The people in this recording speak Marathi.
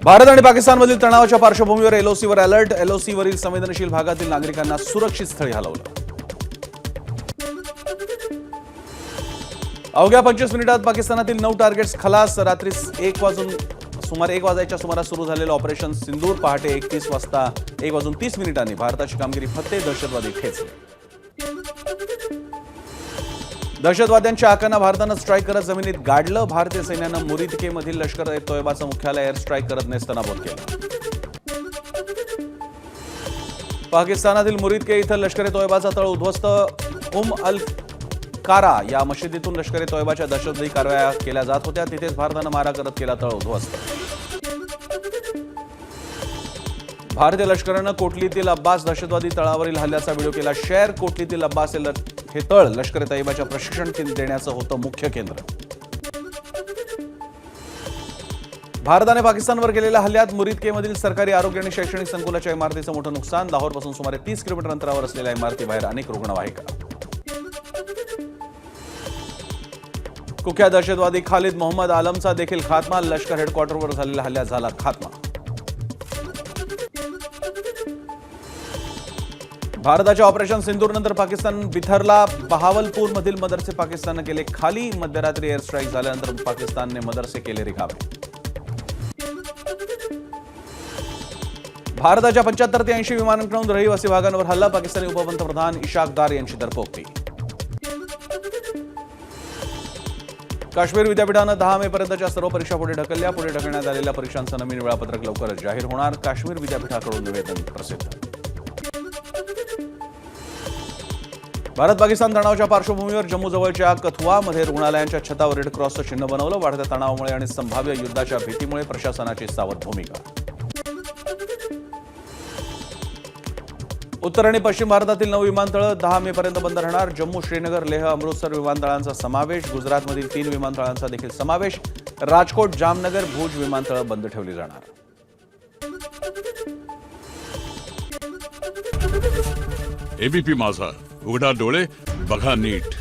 भारत आणि पाकिस्तानमधील तणावाच्या पार्श्वभूमीवर एलओसीवर अलर्ट. एलओसीवरील संवेदनशील भागातील नागरिकांना सुरक्षित स्थळी हलवलं. अवघ्या 25 मिनिटात पाकिस्तानातील 9 टार्गेट्स खलास. रात्री सुमारे 1 वाजायच्या सुमारास सुरू झालेलं ऑपरेशन सिंदूर पहाटे 1:30 वाजता 1:30 भारताची कामगिरी फत्ते. दहशतवादी ठेचले. दहशतवाद्यांच्या आकांना भारतानं स्ट्राईक करत जमिनीत गाडलं. भारतीय सैन्यानं मुरीदकेमधील लष्कर ए तोयबाचं मुख्यालय एअर स्ट्राईक करत नेस्तनाबूत केलं. पाकिस्तानातील मुरीदके इथं लष्कर ए तोयबाचा तळ उद्ध्वस्त. अल कारा या मशिदीतून लष्कर ए तोयबाच्या दहशतवादी कारवाया केल्या जात होत्या. तिथेच भारतानं मारा करत केला तळ उद्ध्वस्त. भारतीय लष्करानं कोटलीतील अब्बास दहशतवादी तळावरील हल्ल्याचा व्हिडिओ केला शेअर. कोटलीतील अब्बास हे तळ लष्कर ए तैयबाच्या प्रशिक्षण देण्याचं होतं मुख्य केंद्र. भारताने पाकिस्तानवर केलेल्या हल्ल्यात मुरीदकेमधील सरकारी आरोग्य आणि शैक्षणिक संकुलाच्या इमारतीचं मोठं नुकसान. लाहोरपासून सुमारे 30 किलोमीटर अंतरावर असलेल्या इमारतीबाहेर अनेक रुग्णवाहिका. कुख्यात दहशतवादी खालिद मोहम्मद आलमचा देखील खात्मा. लष्कर हेडक्वार्टरवर झालेल्या हल्ल्यात झाला खात्मा. भारताच्या ऑपरेशन सिंदूरनंतर पाकिस्तान बिथरला. बहावलपूरमधील मदरसे पाकिस्तानने केले खाली. मध्यरात्री एअर स्ट्राईक झाल्यानंतर पाकिस्तानने मदरसे केले रिकामे. भारताच्या 75 ते 80 विमानांकडून रहिवासी भागांवर हल्ला. पाकिस्तानी उपपंतप्रधान इशाक दार यांची दरपोक्ती. काश्मीर विद्यापीठानं 10 मे पर्यंतच्या सर्व परीक्षा पुढे ढकलल्या. पुढे ढकलण्यात आलेल्या परीक्षांचं नवीन वेळापत्रक लवकरच जाहीर होणार. काश्मीर विद्यापीठाकडून निवेदन प्रसिद्ध. भारत पाकिस्तान तणावाच्या पार्श्वभूमीवर जम्मूजवळच्या कथुआमध्ये रुग्णालयांच्या छतावर रेड क्रॉसचं चिन्ह बनवलं. वाढत्या तणावामुळे आणि संभाव्य युद्धाच्या भीतीमुळे प्रशासनाची सावध भूमिका. उत्तर आणि पश्चिम भारतातील 9 विमानतळं 10 मे पर्यंत बंद राहणार. जम्मू, श्रीनगर, लेह, अमृतसर विमानतळांचा समावेश. गुजरातमधील 3 विमानतळांचा देखील समावेश. राजकोट, जामनगर, भुज विमानतळं बंद ठेवली जाणार. एबीपी माझा, उघडा डोळे बघा नीट.